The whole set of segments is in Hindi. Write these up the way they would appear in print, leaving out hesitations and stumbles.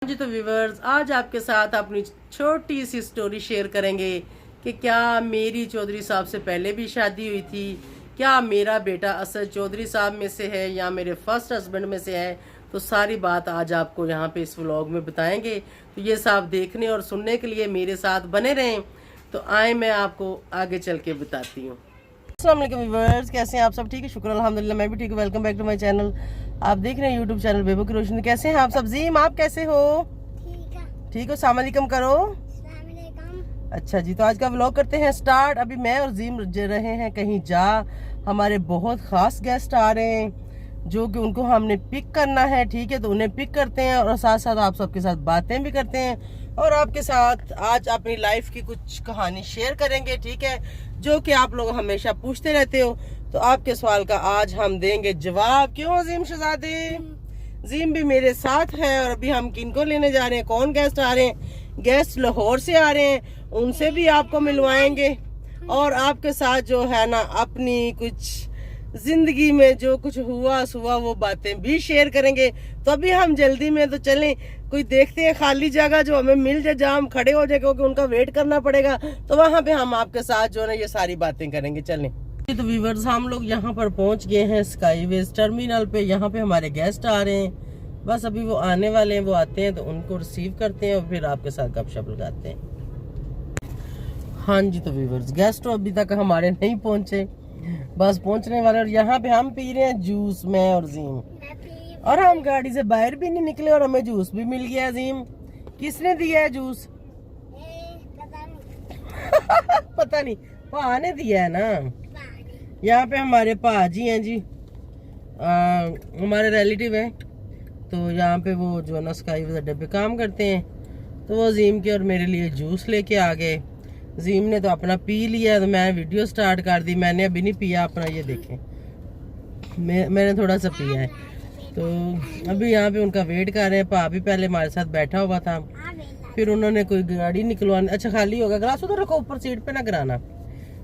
जी तो व्यूवर्स, आज आपके साथ अपनी छोटी सी स्टोरी शेयर करेंगे कि क्या मेरी चौधरी साहब से पहले भी शादी हुई थी, क्या मेरा बेटा असद चौधरी साहब में से है या मेरे फर्स्ट हस्बैंड में से है। तो सारी बात आज आपको यहाँ पे इस व्लॉग में बताएंगे। तो ये सब देखने और सुनने के लिए मेरे साथ बने रहें। तो आए मैं आपको आगे चल के बताती हूँ। अस्सलाम वालेकुम व्यूवर्स, कैसे हैं आप सब? ठीक है, शुक्र अल्हम्दुलिल्लाह, मैं भी ठीक हूँ। Welcome back to my channel. आप देख रहे हैं यूट्यूब चैनल बेबो की रोशनी। कैसे हैं आप सब? जीम, आप कैसे हो? ठीक हो? अस्सलाम वालेकुम करो। अच्छा जी, तो आज का व्लॉग करते हैं स्टार्ट। अभी मैं और जीम रहे हैं कहीं जा। हमारे बहुत खास गेस्ट आ रहे हैं जो कि उनको हमने पिक करना है। ठीक है, तो उन्हें पिक करते हैं और साथ साथ आप सबके साथ बातें भी करते हैं और आपके साथ आज अपनी लाइफ की कुछ कहानी शेयर करेंगे। ठीक है, जो कि आप लोग हमेशा पूछते रहते हो, तो आपके सवाल का आज हम देंगे जवाब। क्यों जीम शहजादे? जीम भी मेरे साथ है और अभी हम किनको लेने जा रहे हैं, कौन गेस्ट आ रहे हैं? गेस्ट लाहौर से आ रहे हैं, उनसे भी आपको मिलवाएंगे और आपके साथ जो है ना अपनी कुछ जिंदगी में जो कुछ हुआ वो बातें भी शेयर करेंगे। तो अभी हम जल्दी में तो चलें, कोई देखते हैं खाली जगह जो हमें मिल जाए, जहाँ हम खड़े हो जाए, क्योंकि उनका वेट करना पड़ेगा। तो वहाँ पे हम आपके साथ जो है ये सारी बातें करेंगे। चलें। तो व्यूअर्स, हम लोग यहाँ पर पहुँच गए हैं स्काईवेज टर्मिनल पे। यहाँ पे हमारे गेस्ट आ रहे हैं, बस अभी वो आने वाले हैं। वो आते हैं तो उनको रिसीव करते हैं और फिर आपके साथ गपशप लगाते हैं। हाँ जी, तो व्यूअर्स, गेस्ट तो अभी तक हमारे नहीं पहुँचे, बस पहुंचने वाले। और यहाँ पे हम पी रहे हैं जूस, मैं और जीम। और हम गाड़ी से बाहर भी नहीं निकले और हमें जूस भी मिल गया। जीम, किसने दिया है जूस? पता नहीं, पा ने दिया है ना। यहाँ पे हमारे पाजी हैं जी, हमारे रिलेटिव हैं। तो यहाँ पे वो जो ना स्काईवेज अड्डे पे काम करते हैं, तो वो जीम के और मेरे लिए जूस लेके आ गए। जीम ने तो अपना पी लिया, तो मैं वीडियो स्टार्ट कर दी। मैंने अभी नहीं पिया अपना, ये देखें, मैंने थोड़ा सा पिया है। तो अभी यहाँ पे उनका वेट कर रहे हैं। पा भी पहले हमारे साथ बैठा हुआ था, फिर उन्होंने कोई गाड़ी निकलवानी, अच्छा खाली होगा ग्लास उधर रखो, ऊपर सीट पे ना गिराना।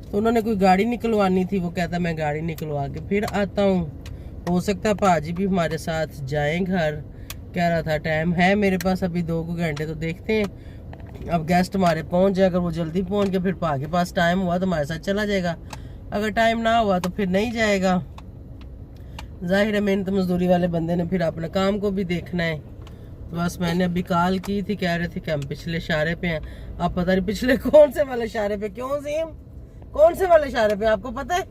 तो उन्होंने कोई गाड़ी निकलवानी थी, वो कहता मैं गाड़ी निकलवा के फिर आता हूँ। हो सकता है पाजी भी हमारे साथ जाएं घर। कह रहा था टाइम है मेरे पास अभी 2 घंटे, तो देखते हैं। अब गेस्ट हमारे पहुंच जाए, अगर वो जल्दी पहुंच गए फिर पा के पास टाइम हुआ तो हमारे साथ चला जाएगा, अगर टाइम ना हुआ तो फिर नहीं जाएगा। जाहिर है मेहनत मजदूरी वाले बंदे ने फिर अपने काम को भी देखना है। तो बस मैंने अभी कॉल की थी, कह रहे थे कि हम पिछले इशारे पे हैं। अब पता नहीं पिछले कौन से वाले इशारे पे। क्यों जीम, कौन से वाले इशारे पे आपको पता है?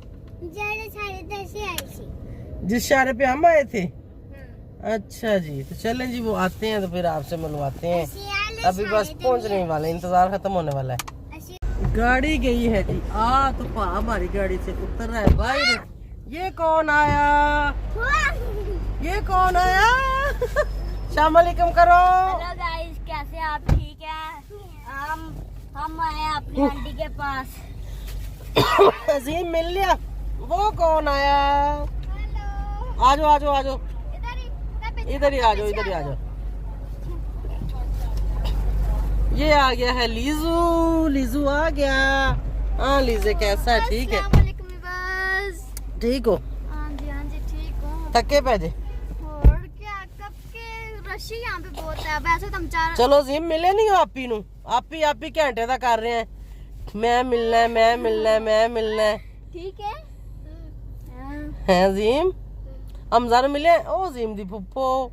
जिस इशारे पे हम आए थे। अच्छा जी, तो चलें जी, वो आते हैं तो फिर आपसे मिलवाते हैं। अभी बस पहुंचने वाले, इंतजार खत्म होने वाला है। गाड़ी गई है जी आ, तो पा हमारी गाड़ी से उतर रहा है बाहर। ये कौन आया? ये कौन आया? अस्सलाम वालेकुम करो। हेलो गाइस, कैसे आप? ठीक है। हम आए अपनी आंटी के पास। अजीम मिल लिया। वो कौन आया? आजो आजो आजो, इधर ही आ जाओ, इधर ही आ जाओ। ये आ गया है लीजू। लीजू आ गया। हाँ लीजे, कैसा है? ठीक है, ठीक हो? हाँ जी ठीक हूँ। थके पैजे और क्या, कब के रश यहाँ पे बहुत है। वैसे तो हम चार। चलो जीम, मिले नहीं हो आपी नू? आपी घंटे तक कर रहे हैं, मैं मिलना है, मैं मिलना है, मैं मिलना है। ठीक है। हैं जीम? हमजा ने मिले? ओ जीम दी फुप्पो,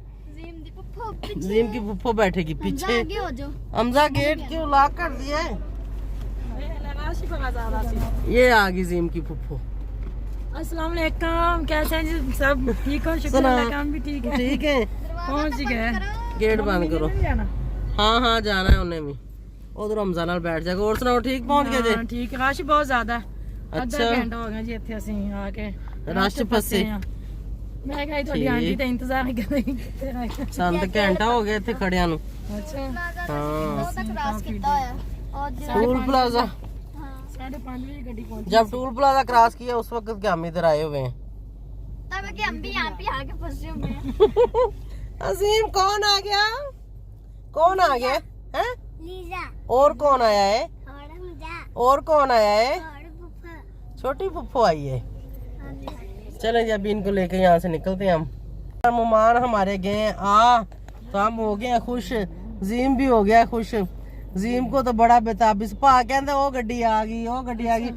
जीम की फुप्पो बैठेगी पीछे। हमजा गेट क्यों लॉक कर दिया है? ये आ गई जीम की फुप्पो। अस्सलाम वालेकुम, कैसे हैं जी सब? ठीक हो? शुक्र अल्लाह का, हम भी ठीक है। ठीक है, पहुंच गए। गेट बंद करो। हाँ जाना है उन्हें भी, उधर हमजा नाल बैठ जाएगा। और सुनाओ, ठीक पहुंच गए जी? ठीक है, रश बहुत ज्यादा है। अच्छा, आधा घंटा हो गया जी ਇੱਥੇ ਅਸੀਂ ਆ ਕੇ रश फसे। ਮੈਂ ਕਹੀ ਤੁਹਾਡੀ ਆਂਟੀ ਦਾ ਇੰਤਜ਼ਾਰ ਹੀ ਕਰ ਰਹੀ ਕਿੱਥੇ ਸਾਨੂੰ ਤਾਂ ਘੰਟਾ ਹੋ ਗਿਆ ਇੱਥੇ ਖੜਿਆਂ ਨੂੰ। ਅੱਛਾ, टूल प्लाजा, 5:30 बजे ਗੱਡੀ ਪਹੁੰਚੀ। जब टूल प्लाजा क्रॉस किया उस वक्त के हम इधर आए हुए हैं। तब कि हम भी यहाँ पे आके फंसे हुए हैं। अजीम, कौन आ गया? कौन आ गया है? लीजा और कौन आया है? और मुझा और कौन आया है? और फूफा। छोटी फुफ्फो आई है। चलें जी, अभी इनको लेके यहाँ से निकलते हैं हम। मेहमान हमारे गए आ, तो हम हो गए खुश। जीम भी हो गया खुश। जीम को तो बड़ा बेताबिस भा कहंदा ओ गड्डी आ गई, ओ गड्डी आ गई।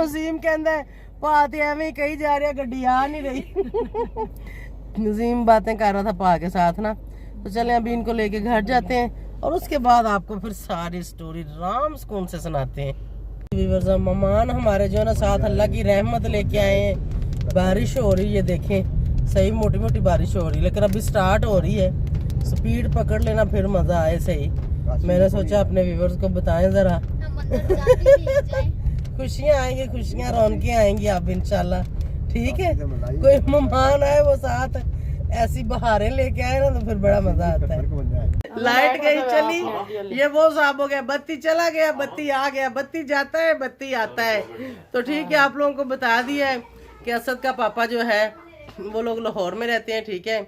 जीम कहंदा भा ते एवें ही कही जा रहा, गड्डी आ नहीं रही। जीम बातें कर रहा था भा के साथ ना। तो चले अभी इनको लेके घर जाते हैं और उसके बाद आपको फिर सारी स्टोरी राम सुकून से सुनाते हैं। मेहमान हमारे जो है ना साथ अल्लाह की रहमत लेके आए हैं। बारिश हो रही है, देखें सही मोटी मोटी बारिश हो रही है, लेकिन अभी स्टार्ट हो रही है। स्पीड पकड़ लेना फिर मजा आए सही। मैंने सोचा अपने व्यूवर्स को बताएं जरा। खुशियाँ आएंगी, खुशियाँ रौनकें आएंगी अब इंशाल्लाह। ठीक है, कोई मेहमान आए वो साथ ऐसी बहारें लेके आए ना तो फिर बड़ा मजा आता है। लाइट गई चली, ये वो साहब हो गया, बत्ती चला गया, बत्ती आ गया, बत्ती जाता है, बत्ती आता है। तो ठीक है, आप लोगों को बता दिया है कि असद का पापा जो है वो लोग लाहौर में रहते हैं। ठीक है,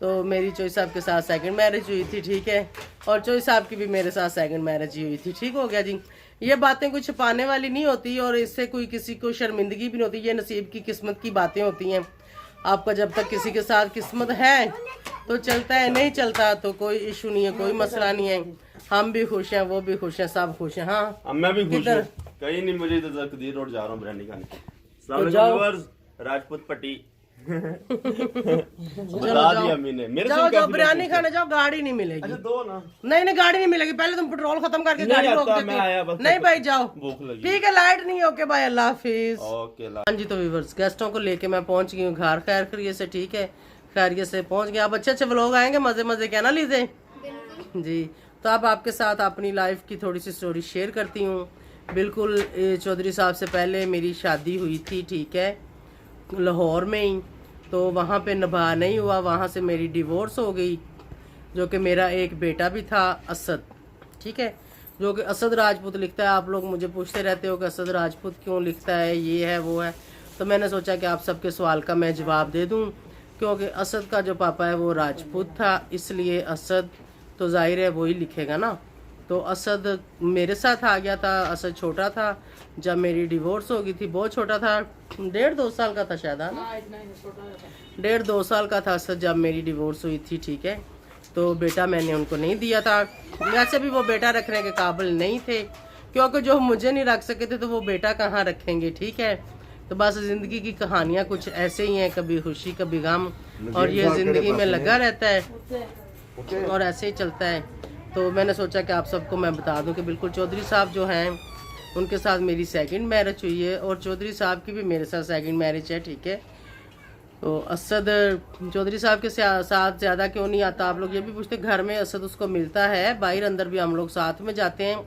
तो मेरी चोई साहब के साथ सेकंड मैरिज हुई थी। ठीक है, और चोई साहब की भी मेरे साथ सेकंड मैरिज हुई थी। ठीक हो गया जी। ये बातें कुछ छुपाने वाली नहीं होती और इससे कोई किसी को शर्मिंदगी भी नहीं होती। ये नसीब की किस्मत की बातें होती हैं। आपका जब तक किसी के साथ किस्मत है तो चलता है, नहीं चलता तो कोई इशू नहीं है, कोई मसला नहीं है। हम भी खुश हैं, वो भी खुश हैं, सब खुश हैं। हाँ, मैं भी खुश हूँ। कहीं नहीं, मुझे तो तकदीर रोड जा रहा हूँ बिरयानी खाने। अस्सलाम वालेकुम राजपूत पट्टी। बता दिया अम्मी ने। मेरे जाओ जाओ बिरयानी खाने जाओ, गाड़ी नहीं मिलेगी। अच्छा दो ना। नहीं गाड़ी नहीं मिलेगी, पहले तुम पेट्रोल खत्म करके गाड़ी रोक देते हो। नहीं भाई जाओ, भूख लगी। ठीक है, लाइट नहीं। ओके भाई, अल्लाह हाफिज। ओके हाँ जी, तो व्यूअर्स गेस्टों को लेके मैं पहुंच गई हूँ घर खैर खैरियत से। ठीक है, खैरियत से पहुंच गए। अब अच्छे अच्छे व्लॉग आएंगे, मजे मजे के ना लीजिए जी। तो अब आपके साथ अपनी लाइफ की थोड़ी सी स्टोरी शेयर करती हूँ। बिल्कुल चौधरी साहब से पहले मेरी शादी हुई थी। ठीक है, लाहौर में ही। तो वहाँ पे निभा नहीं हुआ, वहाँ से मेरी डिवोर्स हो गई। जो कि मेरा एक बेटा भी था असद। ठीक है, जो कि असद राजपूत लिखता है। आप लोग मुझे पूछते रहते हो कि असद राजपूत क्यों लिखता है, ये है वो है। तो मैंने सोचा कि आप सबके सवाल का मैं जवाब दे दूं, क्योंकि असद का जो पापा है वो राजपूत था, इसलिए असद तो जाहिर है वही लिखेगा ना। तो असद मेरे साथ आ गया था। असद छोटा था जब मेरी डिवोर्स हो गई थी, बहुत छोटा था, 1.5-2 साल का था शायद, ना 1.5-2 साल का था असद जब मेरी डिवोर्स हुई थी। ठीक है, तो बेटा मैंने उनको नहीं दिया था। वैसे भी वो बेटा रखने के काबिल नहीं थे, क्योंकि जो मुझे नहीं रख सके थे तो वो बेटा कहाँ रखेंगे। ठीक है, तो बस जिंदगी की कहानियाँ कुछ ऐसे ही हैं, कभी खुशी कभी गम, और ये जिंदगी में लगा रहता है और ऐसे ही चलता है। तो मैंने सोचा कि आप सबको मैं बता दूं कि बिल्कुल चौधरी साहब जो हैं उनके साथ मेरी सेकंड मैरिज हुई है और चौधरी साहब की भी मेरे साथ सेकंड मैरिज है। ठीक है, तो असद चौधरी साहब के साथ ज़्यादा क्यों नहीं आता, आप लोग ये भी पूछते। घर में असद उसको मिलता है, बाहर अंदर भी हम लोग साथ में जाते हैं,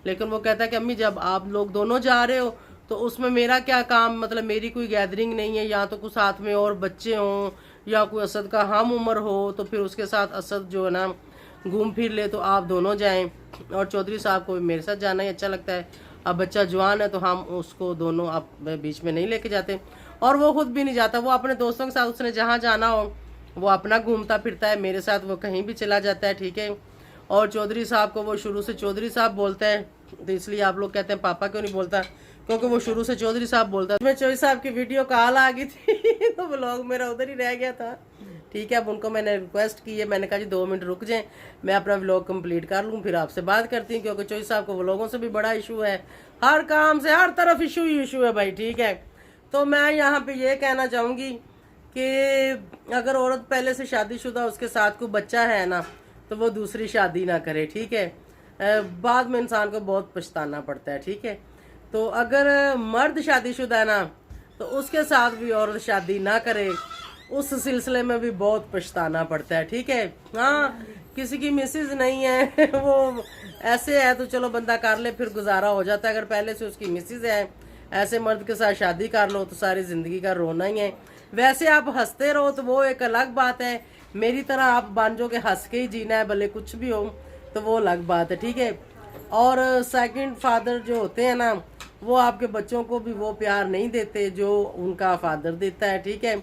लेकिन वो कहता है कि अम्मी जब आप लोग दोनों जा रहे हो तो उसमें मेरा क्या काम, मतलब मेरी कोई गैदरिंग नहीं है, या तो कुछ साथ में और बच्चे हों या कोई असद का हम उम्र हो तो फिर उसके साथ असद जो है ना घूम फिर ले, तो आप दोनों जाएं। और चौधरी साहब को भी मेरे साथ जाना ही अच्छा लगता है। अब बच्चा जवान है तो हम उसको दोनों आप बीच में नहीं लेके जाते, और वो खुद भी नहीं जाता। वो अपने दोस्तों के साथ उसने जहाँ जाना हो वो अपना घूमता फिरता है, मेरे साथ वो कहीं भी चला जाता है। ठीक है, और चौधरी साहब को वो शुरू से चौधरी साहब बोलता है, तो इसलिए आप लोग कहते हैं पापा क्यों नहीं बोलता, क्योंकि वो शुरू से चौधरी साहब बोलता है। मैं चौधरी साहब की वीडियो कॉल आ गई थी तो व्लॉग मेरा उधर ही रह गया था। ठीक है, अब उनको मैंने रिक्वेस्ट की है, मैंने कहा जी 2 मिनट रुक जाएं, मैं अपना व्लॉग कंप्लीट कर लूँ फिर आपसे बात करती हूँ, क्योंकि चौधरी साहब को व्लॉगों से भी बड़ा इशू है, हर काम से हर तरफ इशू ही इशू है भाई। ठीक है, तो मैं यहाँ पे ये कहना चाहूँगी कि अगर औरत पहले से शादीशुदा उसके साथ कोई बच्चा है ना तो वो दूसरी शादी ना करे। ठीक है, बाद में इंसान को बहुत पछताना पड़ता है। ठीक है, तो अगर मर्द शादीशुदा है ना तो उसके साथ भी औरत शादी ना करे, उस सिलसिले में भी बहुत पछताना पड़ता है। ठीक है, हाँ किसी की मिसेज नहीं है वो ऐसे है तो चलो बंदा कर ले, फिर गुजारा हो जाता है। अगर पहले से उसकी मिसेज है, ऐसे मर्द के साथ शादी कर लो तो सारी जिंदगी का रोना ही है। वैसे आप हंसते रहो तो वो एक अलग बात है, मेरी तरह आप मान जो के हंस के ही जीना है, भले कुछ भी हो, तो वो अलग बात है। ठीक है, और सेकंड फादर जो होते हैं ना वो आपके बच्चों को भी वो प्यार नहीं देते जो उनका फादर देता है। ठीक है,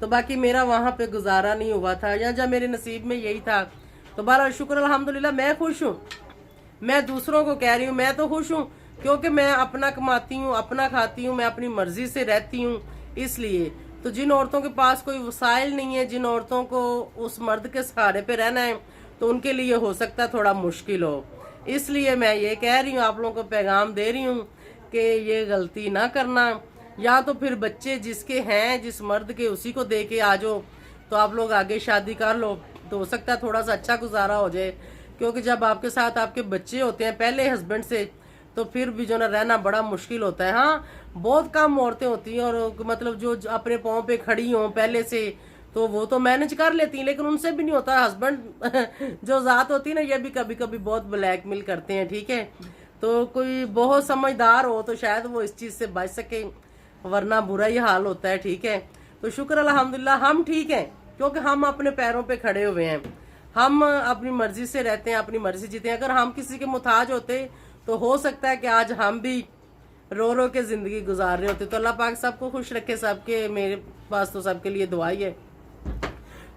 तो बाकी मेरा वहाँ पे गुजारा नहीं हुआ था, या जब मेरे नसीब में यही था। तो बहरहाल शुक्र अल्हम्दुलिल्लाह मैं खुश हूँ। मैं दूसरों को कह रही हूँ मैं तो खुश हूँ, क्योंकि मैं अपना कमाती हूँ, अपना खाती हूँ, मैं अपनी मर्जी से रहती हूँ। इसलिए तो जिन औरतों के पास कोई वसाइल नहीं है, जिन औरतों को उस मर्द के सहारे पे रहना है, तो उनके लिए हो सकता है थोड़ा मुश्किल हो। इसलिए मैं ये कह रही हूँ, आप लोगों को पैगाम दे रही हूँ कि ये गलती ना करना, या तो फिर बच्चे जिसके हैं, जिस मर्द के, उसी को दे के आ जाओ, तो आप लोग आगे शादी कर लो, तो हो सकता है थोड़ा सा अच्छा गुजारा हो जाए। क्योंकि जब आपके साथ आपके बच्चे होते हैं पहले हस्बैंड से, तो फिर भी जो ना रहना बड़ा मुश्किल होता है। हाँ, बहुत कम औरतें होती हैं और मतलब जो अपने पाँव पे खड़ी हों पहले से, तो वो तो मैनेज कर लेती हैं, लेकिन उनसे भी नहीं होता। हस्बैंड जो जात होती है ना, ये भी कभी कभी बहुत ब्लैकमेल करते हैं, ठीक है। तो कोई बहुत समझदार हो तो शायद वो इस चीज़ से बच सके, वरना बुरा ही हाल होता है, ठीक है। तो शुक्र अल्हम्दुलिल्लाह हम ठीक हैं, क्योंकि हम अपने पैरों पे खड़े हुए हैं, हम अपनी मर्जी से रहते हैं, अपनी मर्जी जीते हैं। अगर हम किसी के मुताज होते तो हो सकता है कि आज हम भी रो रो के जिंदगी गुजार रहे होते। तो अल्लाह पाक सबको खुश रखे, सबके, मेरे पास तो सबके लिए दुआ ही है।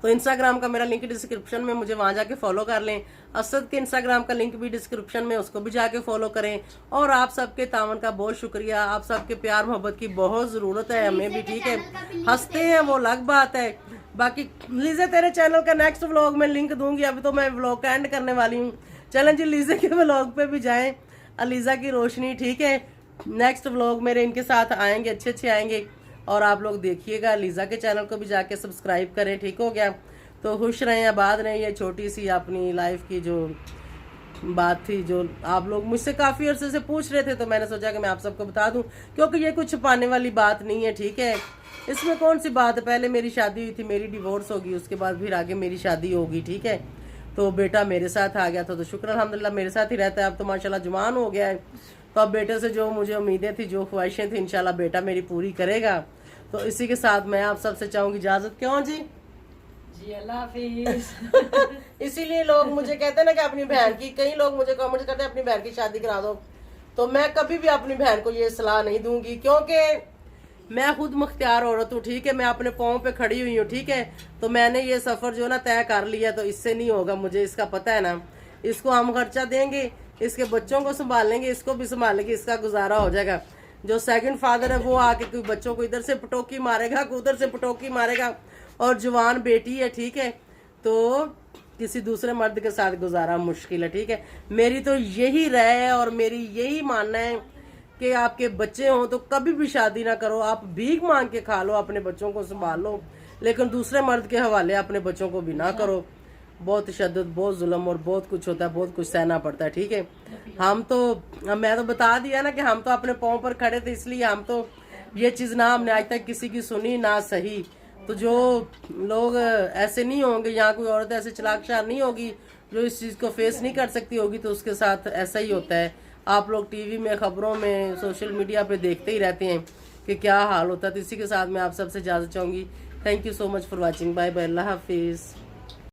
तो इंस्टाग्राम का मेरा लिंक डिस्क्रिप्शन में, मुझे वहां जाके फॉलो कर लें। असद के इंस्टाग्राम का लिंक भी डिस्क्रिप्शन में, उसको भी जाके फॉलो करें। और आप सबके तावन का बहुत शुक्रिया, आप सबके प्यार मोहब्बत की बहुत ज़रूरत है हमें भी, ठीक है। हंसते हैं वो अलग बात है। बाकी लीजे तेरे चैनल का नेक्स्ट व्लॉग में लिंक दूंगी, अभी तो मैं व्लॉग का एंड करने वाली हूँ। चलें जी, लीजे के व्लॉग पे भी जाएं, अलीजा की रोशनी, ठीक है। नेक्स्ट व्लॉग मेरे इनके साथ आएंगे, अच्छे अच्छे आएंगे, और आप लोग देखिएगा। लीजा के चैनल को भी जाके सब्सक्राइब करें, ठीक हो गया। तो खुश रहें, आबाद रहें। ये छोटी सी अपनी लाइफ की जो बात थी, जो आप लोग मुझसे काफ़ी अरसे से पूछ रहे थे, तो मैंने सोचा कि मैं आप सबको बता दूं, क्योंकि ये कुछ छुपाने वाली बात नहीं है, ठीक है। इसमें कौन सी बात है, पहले मेरी शादी हुई थी, मेरी डिवोर्स होगी, उसके बाद फिर आगे मेरी शादी होगी, ठीक है। तो बेटा मेरे साथ आ गया था, तो शुक्र अल्हम्दुलिल्लाह मेरे साथ ही रहता है। अब तो माशाल्लाह जवान हो गया है, तो अब बेटे से जो मुझे उम्मीदें थी, जो ख्वाहिशें थी, इंशाल्लाह बेटा मेरी पूरी करेगा। तो इसी के साथ मैं आप सबसे चाहूँगी इजाज़त। क्यों जी? जी अल्लाह हाफिज। इसीलिए लोग मुझे कहते हैं ना कि अपनी बहन की, कई लोग मुझे कमेंट करते हैं अपनी बहन की शादी करा दो, तो मैं कभी भी अपनी बहन को ये सलाह नहीं दूंगी, क्योंकि मैं खुद मुख्तियार औरत हूँ, ठीक है। मैं अपने पाँव पे खड़ी हुई हूँ, ठीक है। तो मैंने ये सफ़र जो ना तय कर लिया, तो इससे नहीं होगा, मुझे इसका पता है ना। इसको हम खर्चा देंगे, इसके बच्चों को संभालेंगे, इसको भी संभालेंगे, इसका गुजारा हो जाएगा। जो सेकंड फादर है वो आके कोई बच्चों को इधर से पटोकी मारेगा, कोई उधर से पटोकी मारेगा, और जवान बेटी है, ठीक है। तो किसी दूसरे मर्द के साथ गुजारा मुश्किल है, ठीक है। मेरी तो यही राय है और मेरी यही मानना है कि आपके बच्चे हों तो कभी भी शादी ना करो। आप भीख मांग के खा लो, अपने बच्चों को संभाल लो, लेकिन दूसरे मर्द के हवाले अपने बच्चों को भी ना करो। बहुत तशद्दुद, बहुत जुल्म और बहुत कुछ होता है, बहुत कुछ सहना पड़ता है, ठीक है। मैं तो बता दिया ना कि हम तो अपने पाँव पर खड़े थे, इसलिए हम तो ये चीज़ ना हमने आज तक किसी की सुनी ना सही। तो जो लोग ऐसे नहीं होंगे, यहाँ कोई औरत ऐसे चलाकशार नहीं होगी जो इस चीज़ को फेस नहीं कर सकती होगी, तो उसके साथ ऐसा ही होता है। आप लोग टीवी में, खबरों में, सोशल मीडिया पे देखते ही रहते हैं कि क्या हाल होता है। तो इसी के साथ मैं आप सबसे इजाज़त चाहूँगी। Thank you so much for watching. Bye bye, अल्लाह हाफिज़।